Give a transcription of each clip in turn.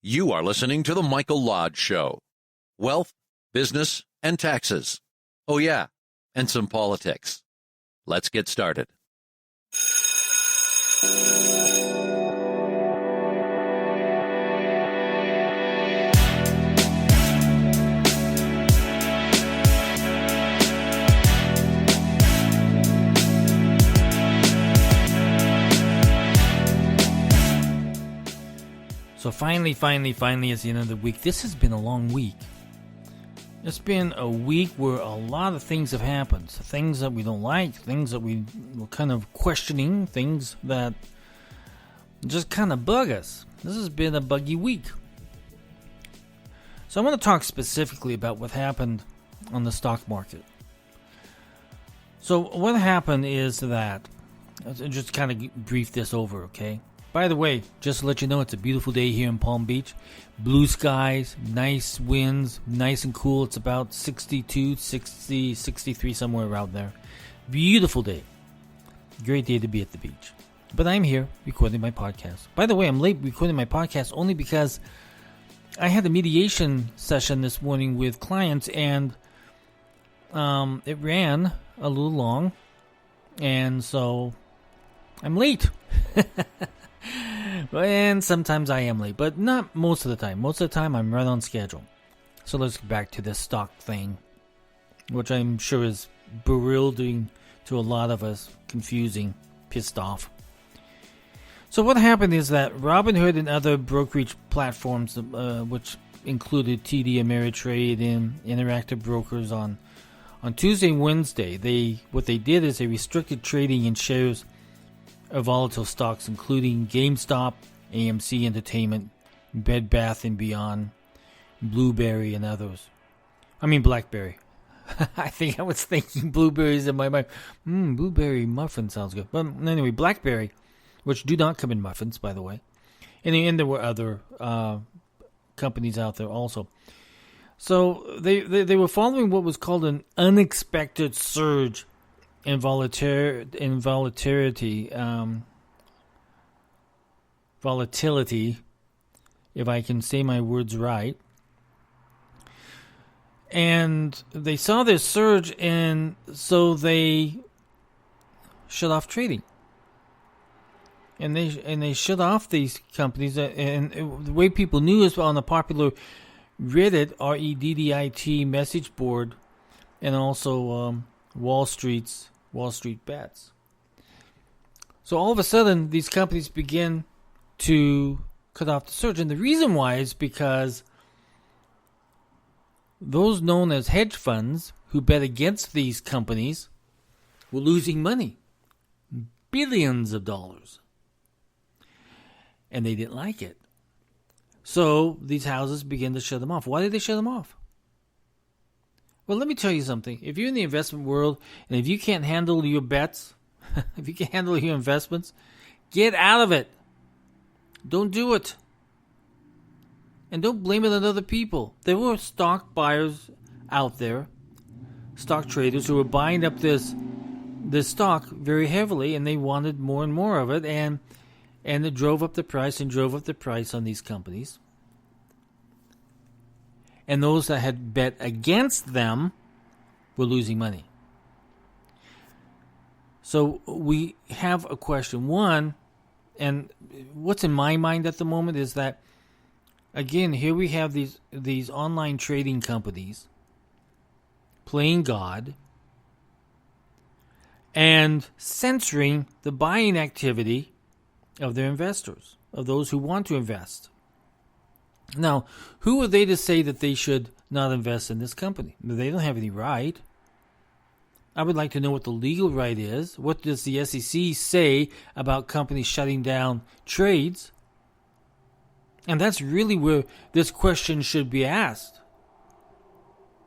You are listening to The Michael Lodge Show. Wealth, business, and taxes. Oh yeah, and some politics. Let's get started. So finally, it's the end of the week. This has been a long week. It's been a week where a lot of things have happened. Things that we don't like, things that we were kind of questioning, things that just kind of bug us. This has been a buggy week. So I want to talk specifically about what happened on the stock market. So what happened is that, I'll just kind of brief this over, okay? By the way, just to let you know, it's a beautiful day here in Palm Beach. Blue skies, nice winds, nice and cool. It's about 62, 60, 63, somewhere around there. Beautiful day. Great day to be at the beach. But I'm here recording my podcast. By the way, I'm late recording my podcast only because I had a mediation session this morning with clients, and it ran a little long, and so I'm late. And sometimes I am late, but not most of the time. Most of the time, I'm right on schedule. So let's get back to this stock thing, which I'm sure is bewildering to a lot of us, confusing, pissed off. So what happened is that Robinhood and other brokerage platforms, which included TD Ameritrade and Interactive Brokers, on Tuesday and Wednesday, what they did is they restricted trading in shares of volatile stocks, including GameStop, AMC Entertainment, Bed Bath & Beyond, Blueberry, and others. I mean BlackBerry. I think I was thinking blueberries in my mind. Blueberry muffin sounds good. But anyway, BlackBerry, which do not come in muffins, by the way. And there were other companies out there also. So they were following what was called an unexpected surge in volatility, if I can say my words right. And they saw this surge, and so they shut off trading. And they shut off these companies. And the way people knew is on the popular Reddit, Reddit message board, and also Wall Street bets. So all of a sudden, these companies begin to cut off the surge. And the reason why is because those known as hedge funds who bet against these companies were losing money. Billions of dollars. And they didn't like it. So these houses began to shut them off. Why did they shut them off? Well, let me tell you something. If you're in the investment world, and if you can't handle your bets, if you can't handle your investments, get out of it. Don't do it. And don't blame it on other people. There were stock buyers out there, stock traders, who were buying up this stock very heavily, and they wanted more and more of it, and it drove up the price on these companies. And those that had bet against them were losing money. So we have a question. One, and what's in my mind at the moment is that, again, here we have these online trading companies playing God and censoring the buying activity of their investors, of those who want to invest. Now, who are they to say that they should not invest in this company? They don't have any right. I would like to know what the legal right is. What does the SEC say about companies shutting down trades? And that's really where this question should be asked.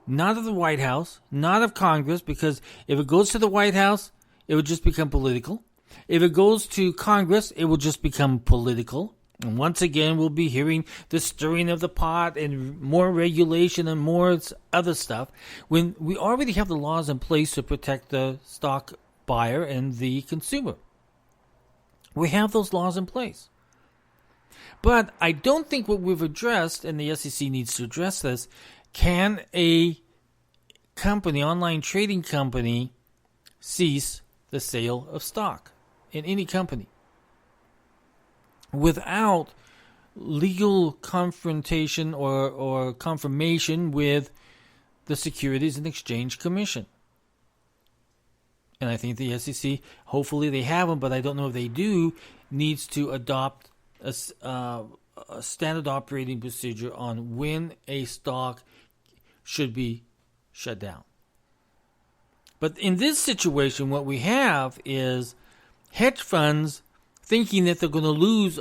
Not of the White House, not of Congress, because if it goes to the White House, it would just become political. If it goes to Congress, it will just become political. And once again, we'll be hearing the stirring of the pot and more regulation and more other stuff, when we already have the laws in place to protect the stock buyer and the consumer. We have those laws in place. But I don't think what we've addressed, and the SEC needs to address this, can a company, online trading company, cease the sale of stock in any company without legal confrontation or confirmation with the Securities and Exchange Commission. And I think the SEC, hopefully they haven't, but I don't know if they do, needs to adopt a standard operating procedure on when a stock should be shut down. But in this situation, what we have is hedge funds thinking that they're going to lose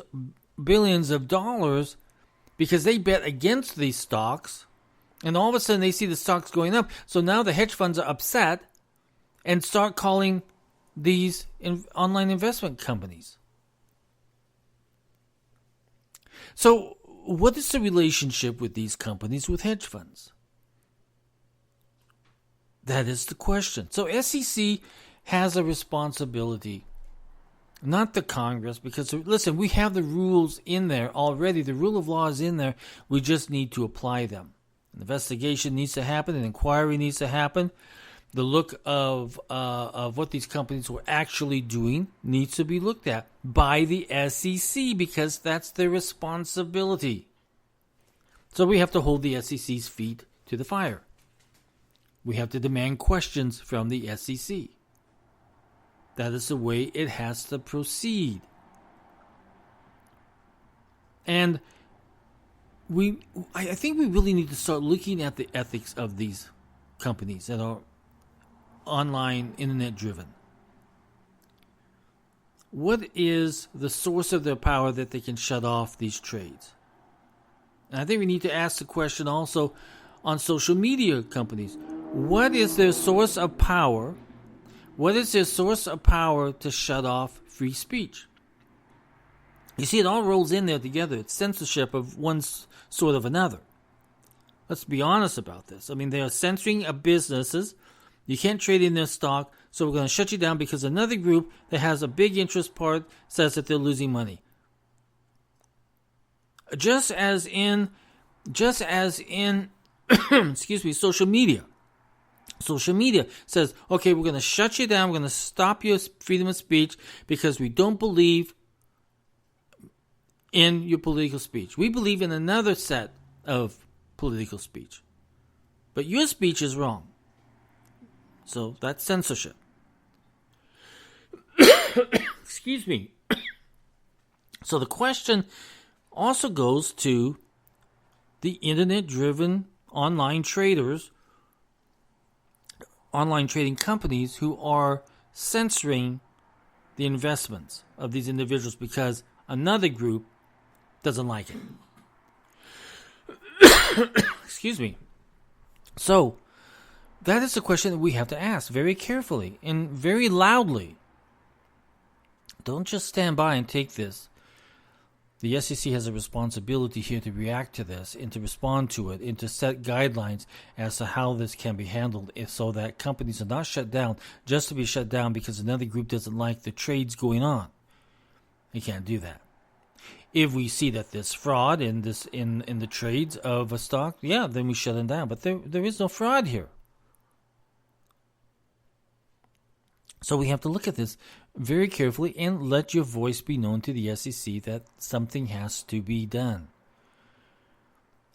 billions of dollars because they bet against these stocks, and all of a sudden they see the stocks going up. So now the hedge funds are upset and start calling these online investment companies. So what is the relationship with these companies with hedge funds? That is the question. So SEC has a responsibility, not the Congress, because, listen, we have the rules in there already. The rule of law is in there. We just need to apply them. An investigation needs to happen. An inquiry needs to happen. The look of what these companies were actually doing needs to be looked at by the SEC because that's their responsibility. So we have to hold the SEC's feet to the fire. We have to demand questions from the SEC. That is the way it has to proceed. And I think we really need to start looking at the ethics of these companies that are online, internet driven. What is the source of their power that they can shut off these trades? And I think we need to ask the question also on social media companies. What is their source of power? What is their source of power to shut off free speech? You see, it all rolls in there together. It's censorship of one sort of another. Let's be honest about this. I mean, they are censoring businesses. You can't trade in their stock, so we're going to shut you down because another group that has a big interest part says that they're losing money. Just as in excuse me, social media. Social media says, okay, we're going to shut you down. We're going to stop your freedom of speech because we don't believe in your political speech. We believe in another set of political speech. But your speech is wrong. So that's censorship. Excuse me. So the question also goes to the internet-driven online traders, online trading companies who are censoring the investments of these individuals because another group doesn't like it. Excuse me. So that is the question that we have to ask very carefully and very loudly. Don't just stand by and take this. The SEC has a responsibility here to react to this and to respond to it and to set guidelines as to how this can be handled so that companies are not shut down just to be shut down because another group doesn't like the trades going on. You can't do that. If we see that there's fraud in the trades of a stock, yeah, then we shut them down. But there is no fraud here. So we have to look at this very carefully and let your voice be known to the SEC that something has to be done.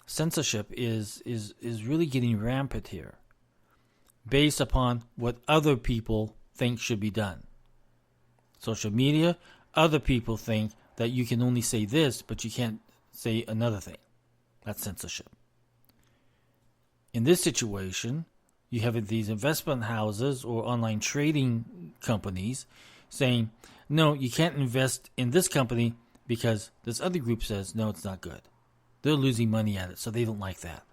Censorship is really getting rampant here based upon what other people think should be done. Social media, other people think that you can only say this, but you can't say another thing. That's censorship. In this situation, you have these investment houses or online trading companies saying, no, you can't invest in this company because this other group says, no, it's not good. They're losing money at it, so they don't like that.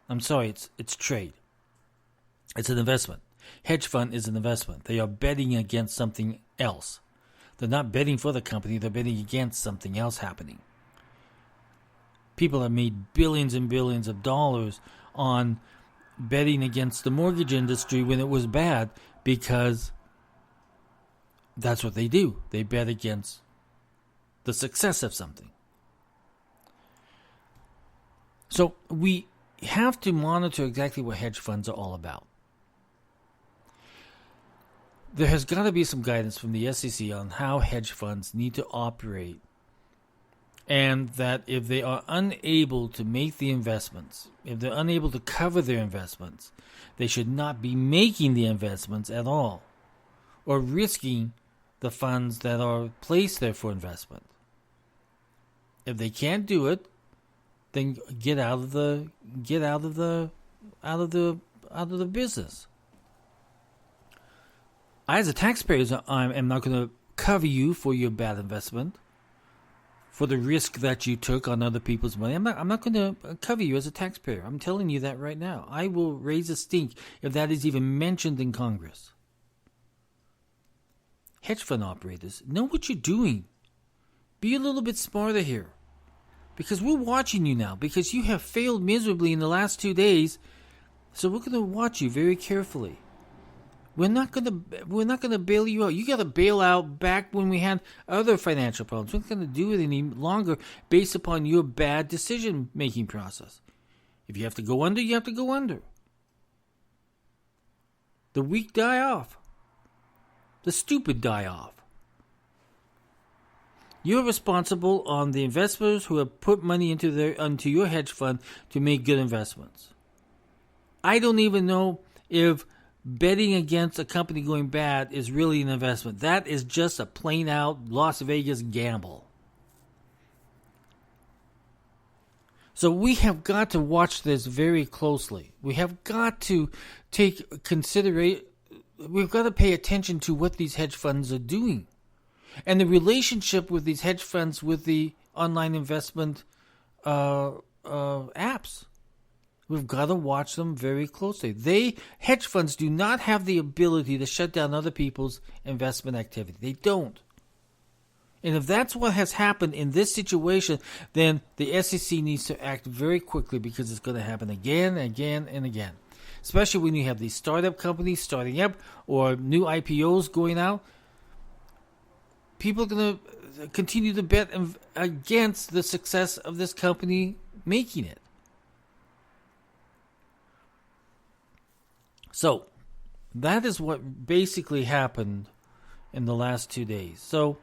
I'm sorry, it's trade. It's an investment. Hedge fund is an investment. They are betting against something else. They're not betting for the company, they're betting against something else happening. People have made billions and billions of dollars on betting against the mortgage industry when it was bad because that's what they do. They bet against the success of something. So we have to monitor exactly what hedge funds are all about. There has got to be some guidance from the SEC on how hedge funds need to operate, and that if they are unable to make the investments, if they're unable to cover their investments, they should not be making the investments at all, or risking the funds that are placed there for investment. If they can't do it, then get out of the business. I, as a taxpayer, I'm not going to cover you for your bad investment, for the risk that you took on other people's money. I'm not going to cover you as a taxpayer. I'm telling you that right now. I will raise a stink if that is even mentioned in Congress. Hedge fund operators, know what you're doing. Be a little bit smarter here. Because we're watching you now. Because you have failed miserably in the last 2 days. So we're going to watch you very carefully. We're not gonna bail you out. You got to bail out back when we had other financial problems. We're not going to do it any longer based upon your bad decision-making process. If you have to go under, you have to go under. The weak die off. The stupid die off. You're responsible on the investors who have put money into your hedge fund to make good investments. I don't even know if betting against a company going bad is really an investment. That is just a plain out Las Vegas gamble. So we have got to watch this very closely. We have got to we've got to pay attention to what these hedge funds are doing. And the relationship with these hedge funds with the online investment apps. We've got to watch them very closely. Hedge funds do not have the ability to shut down other people's investment activity. They don't. And if that's what has happened in this situation, then the SEC needs to act very quickly, because it's going to happen again, again, and again. Especially when you have these startup companies starting up or new IPOs going out. People are going to continue to bet against the success of this company making it. So, that is what basically happened in the last 2 days. So,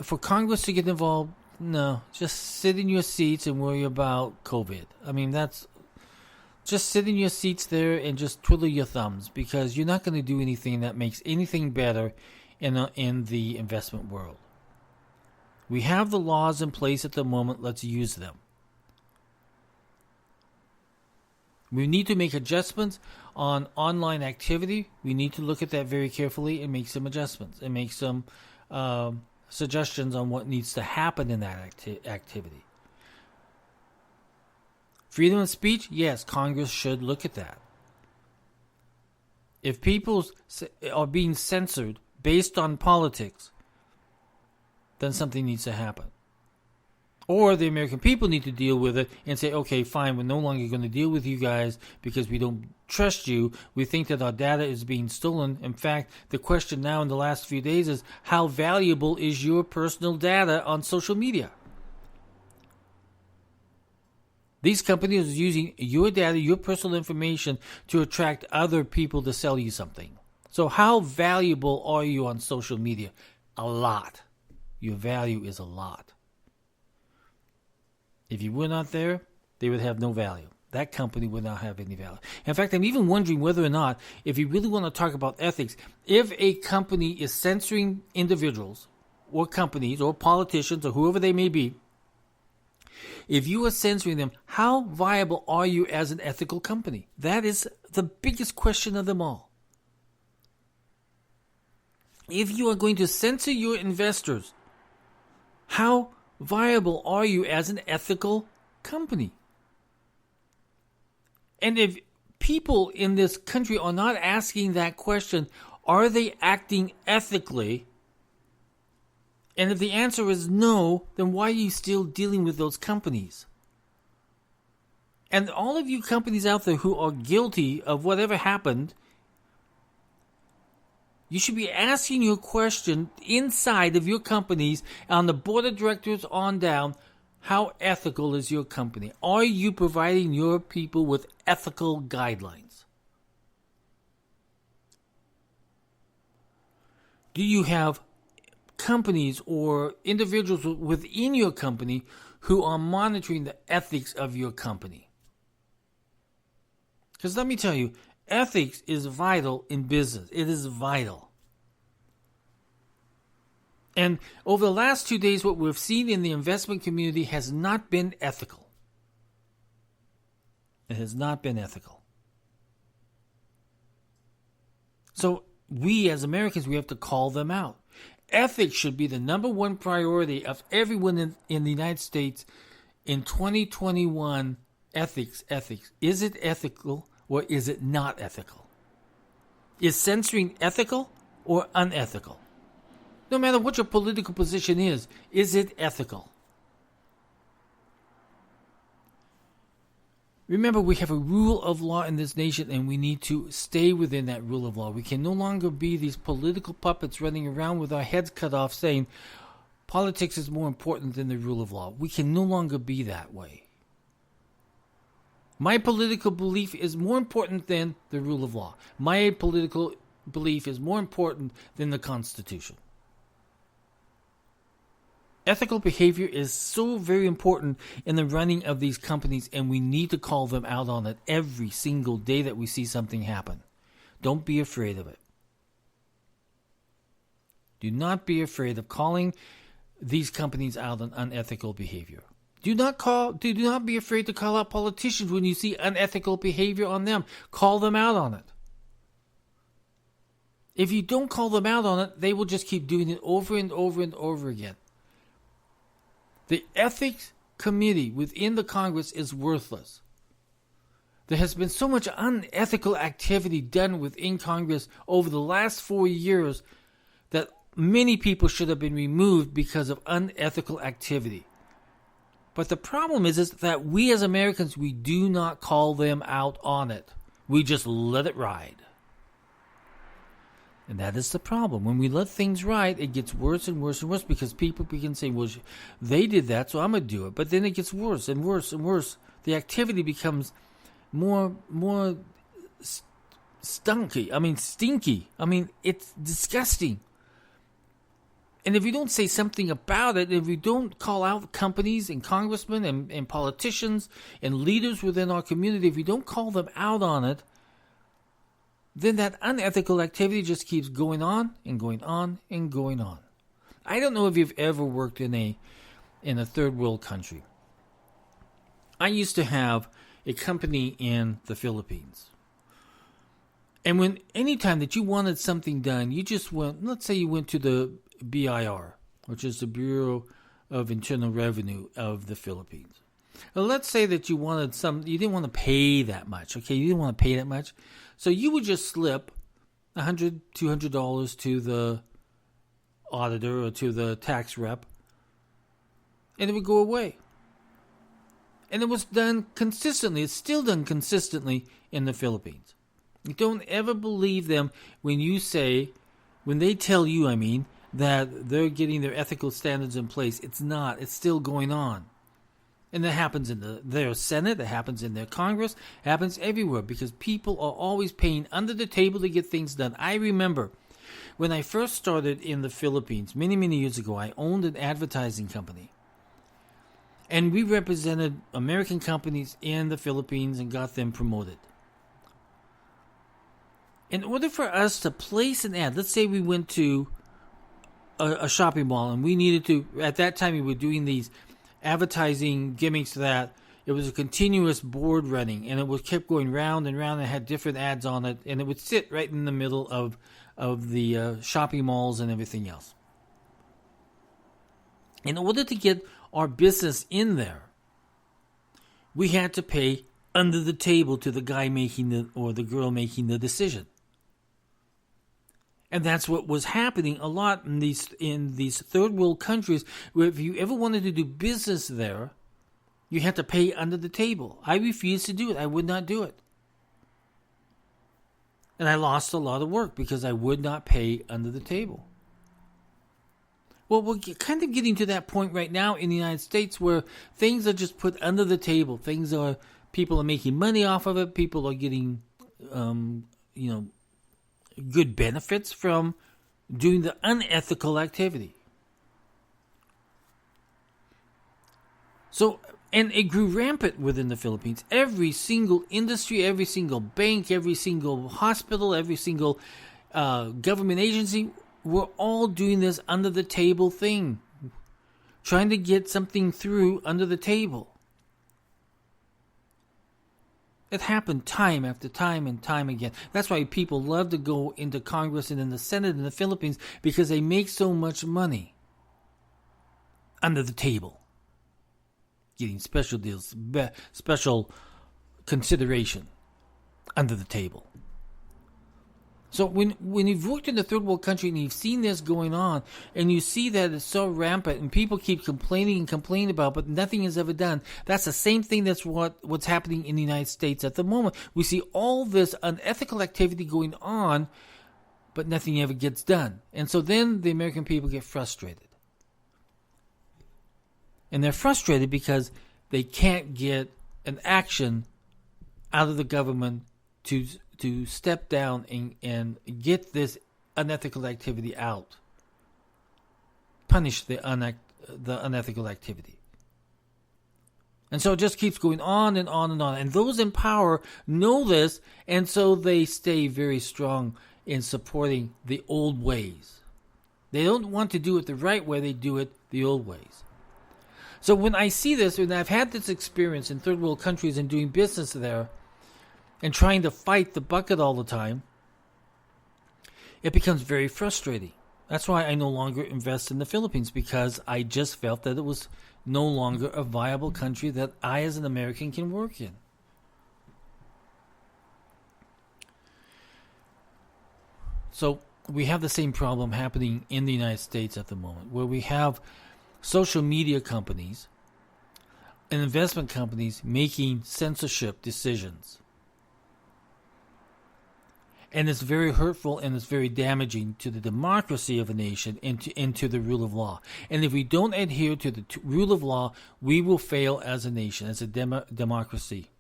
for Congress to get involved, no, just sit in your seats and worry about COVID. I mean, just sit in your seats there and just twiddle your thumbs, because you're not going to do anything that makes anything better in the investment world. We have the laws in place at the moment. Let's use them. We need to make adjustments on online activity. We need to look at that very carefully and make some adjustments and make some suggestions on what needs to happen in that activity. Freedom of speech, yes, Congress should look at that. If people are being censored based on politics, then something needs to happen. Or the American people need to deal with it and say, okay, fine, we're no longer going to deal with you guys because we don't trust you. We think that our data is being stolen. In fact, the question now in the last few days is, how valuable is your personal data on social media? These companies are using your data, your personal information, to attract other people to sell you something. So how valuable are you on social media? A lot. Your value is a lot. If you were not there, they would have no value. That company would not have any value. In fact, I'm even wondering whether or not, if you really want to talk about ethics, if a company is censoring individuals or companies or politicians or whoever they may be, if you are censoring them, how viable are you as an ethical company? That is the biggest question of them all. If you are going to censor your investors, how viable are you as an ethical company? And if people in this country are not asking that question, are they acting ethically? And if the answer is no, then why are you still dealing with those companies? And all of you companies out there who are guilty of whatever happened, You should be asking your question inside of your companies, on the board of directors on down, how ethical is your company? Are you providing your people with ethical guidelines? Do you have companies or individuals within your company who are monitoring the ethics of your company? Because let me tell you, ethics is vital in business. It is vital. And over the last 2 days, what we've seen in the investment community has not been ethical. It has not been ethical. So we as Americans, we have to call them out. Ethics should be the number one priority of everyone in the United States in 2021. Ethics. Is it ethical or is it not ethical? Is censoring ethical or unethical? No matter what your political position is it ethical? Remember, we have a rule of law in this nation, and we need to stay within that rule of law. We can no longer be these political puppets running around with our heads cut off saying politics is more important than the rule of law. We can no longer be that way. My political belief is more important than the rule of law. My political belief is more important than the Constitution. Ethical behavior is so very important in the running of these companies, and we need to call them out on it every single day that we see something happen. Don't be afraid of it. Do not be afraid of calling these companies out on unethical behavior. Do not be afraid to call out politicians when you see unethical behavior on them. Call them out on it. If you don't call them out on it, they will just keep doing it over and over and over again. The ethics committee within the Congress is worthless. There has been so much unethical activity done within Congress over the last 4 years that many people should have been removed because of unethical activity. But the problem is that we as Americans, we do not call them out on it. We just let it ride. And that is the problem. When we let things ride, it gets worse and worse and worse because people begin saying, well, they did that, so I'm going to do it. But then it gets worse and worse and worse. The activity becomes more stinky. It's disgusting. And if you don't say something about it, if you don't call out companies and congressmen and politicians and leaders within our community, if you don't call them out on it, then that unethical activity just keeps going on and going on and going on. I don't know if you've ever worked in a third world country. I used to have a company in the Philippines. And anytime that you wanted something done, you just went, let's say you went to the BIR, which is the Bureau of Internal Revenue of the Philippines. Well, let's say that you didn't want to pay that much, okay? You didn't want to pay that much. So you would just slip $100, $200 to the auditor or to the tax rep, and it would go away. And it was done consistently. It's still done consistently in the Philippines. You don't ever believe them when they tell you, that they're getting their ethical standards in place. It's not. It's still going on. And that happens in their Senate, it happens in their Congress, it happens everywhere because people are always paying under the table to get things done. I remember when I first started in the Philippines, many, many years ago, I owned an advertising company. And we represented American companies in the Philippines and got them promoted. In order for us to place an ad, let's say we went to a shopping mall and we needed to, at that time we were doing these advertising gimmicks that it was a continuous board running and it was kept going round and round and had different ads on it and it would sit right in the middle of the shopping malls and everything else. In order to get our business in there, we had to pay under the table to the guy or the girl making the decision. And that's what was happening a lot in these third world countries, where if you ever wanted to do business there, you had to pay under the table. I refused to do it. I would not do it. And I lost a lot of work because I would not pay under the table. Well, we're kind of getting to that point right now in the United States where things are just put under the table. People are making money off of it. People are getting, good benefits from doing the unethical activity. So, and it grew rampant within the Philippines. Every single industry, every single bank, every single hospital, every single government agency, we're all doing this under the table thing. Trying to get something through under the table. It happened time after time and time again. That's why people love to go into Congress and in the Senate in the Philippines, because they make so much money under the table. Getting special deals, special consideration under the table. So when you've worked in a third world country and you've seen this going on, and you see that it's so rampant and people keep complaining about it, but nothing is ever done, that's the same thing that's what's happening in the United States at the moment. We see all this unethical activity going on, but nothing ever gets done. And so then the American people get frustrated. And they're frustrated because they can't get an action out of the government to step down and get this unethical activity out. Punish the unethical activity. And so it just keeps going on and on and on. And those in power know this, and so they stay very strong in supporting the old ways. They don't want to do it the right way, they do it the old ways. So when I see this, and I've had this experience in third world countries and doing business there, and trying to fight the bucket all the time, it becomes very frustrating. That's why I no longer invest in the Philippines, because I just felt that it was no longer a viable country that I as an American can work in. So we have the same problem happening in the United States at the moment, where we have social media companies and investment companies making censorship decisions. And it's very hurtful and it's very damaging to the democracy of a nation and to the rule of law. And if we don't adhere to the rule of law, we will fail as a nation, as a democracy.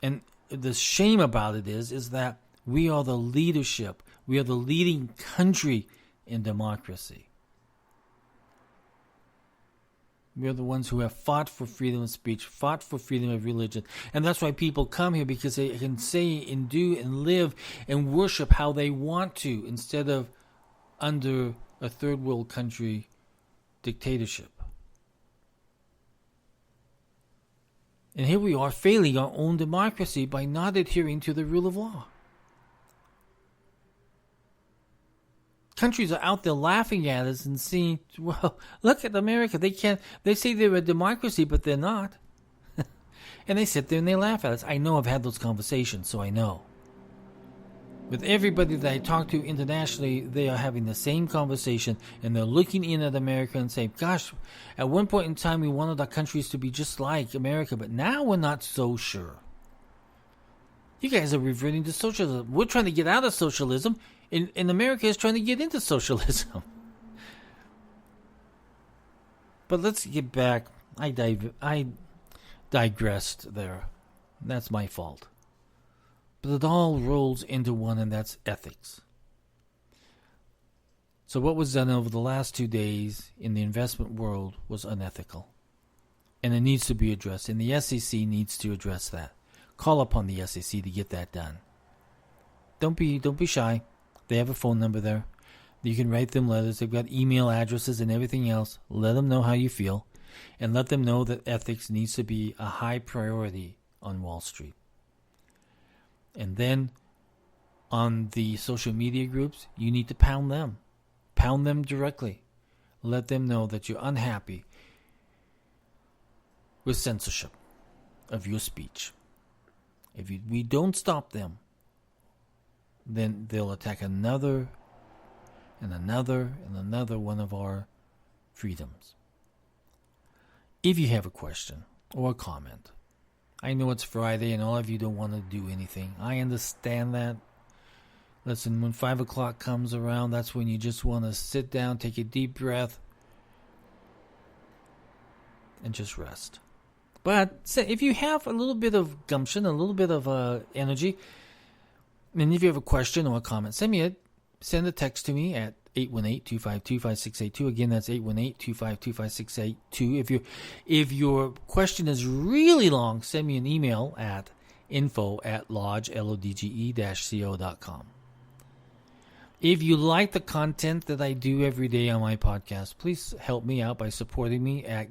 And the shame about it is that we are the leadership. We are the leading country in democracy. We are the ones who have fought for freedom of speech, fought for freedom of religion. And that's why people come here, because they can say and do and live and worship how they want to, instead of under a third world country dictatorship. And here we are failing our own democracy by not adhering to the rule of law. Countries are out there laughing at us and seeing, well, look at America. They say they're a democracy, but they're not. And they sit there and they laugh at us. I know, I've had those conversations, so I know. With everybody that I talk to internationally, they are having the same conversation, and they're looking in at America and saying, gosh, at one point in time we wanted our countries to be just like America, but now we're not so sure. You guys are reverting to socialism. We're trying to get out of socialism, and America is trying to get into socialism. But let's get back. I digressed there. That's my fault. But it all rolls into one, and that's ethics. So what was done over the last 2 days in the investment world was unethical. And it needs to be addressed, and the SEC needs to address that. Call upon the SEC to get that done. Don't be shy. They have a phone number there. You can write them letters. They've got email addresses and everything else. Let them know how you feel, and let them know that ethics needs to be a high priority on Wall Street. And then on the social media groups, you need to pound them. Pound them directly. Let them know that you're unhappy with censorship of your speech. If we don't stop them, then they'll attack another and another and another one of our freedoms. If you have a question or a comment, I know it's Friday and all of you don't want to do anything. I understand that. Listen, when 5 o'clock comes around, that's when you just want to sit down, take a deep breath, and just rest. But if you have a little bit of gumption, a little bit of energy, and if you have a question or a comment, send a text to me at 818-252-5682. Again, that's 818-252-5682. If your question is really long, send me an email at info@lodge-co.com. If you like the content that I do every day on my podcast, please help me out by supporting me at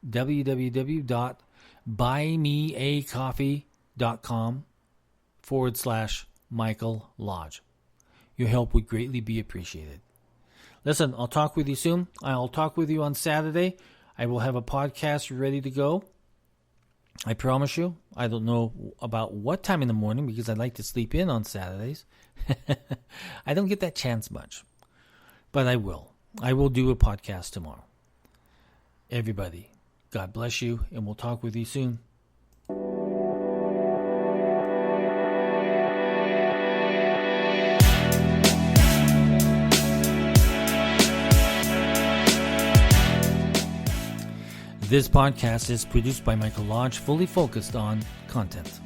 www.buymeacoffee.com/Michael Lodge. Your help would greatly be appreciated. Listen, I'll talk with you soon. I'll talk with you on Saturday. I will have a podcast ready to go. I promise you. I don't know about what time in the morning because I like to sleep in on Saturdays. I don't get that chance much. But I will. I will do a podcast tomorrow. Everybody, God bless you, and we'll talk with you soon. This podcast is produced by Michael Lodge, fully focused on content.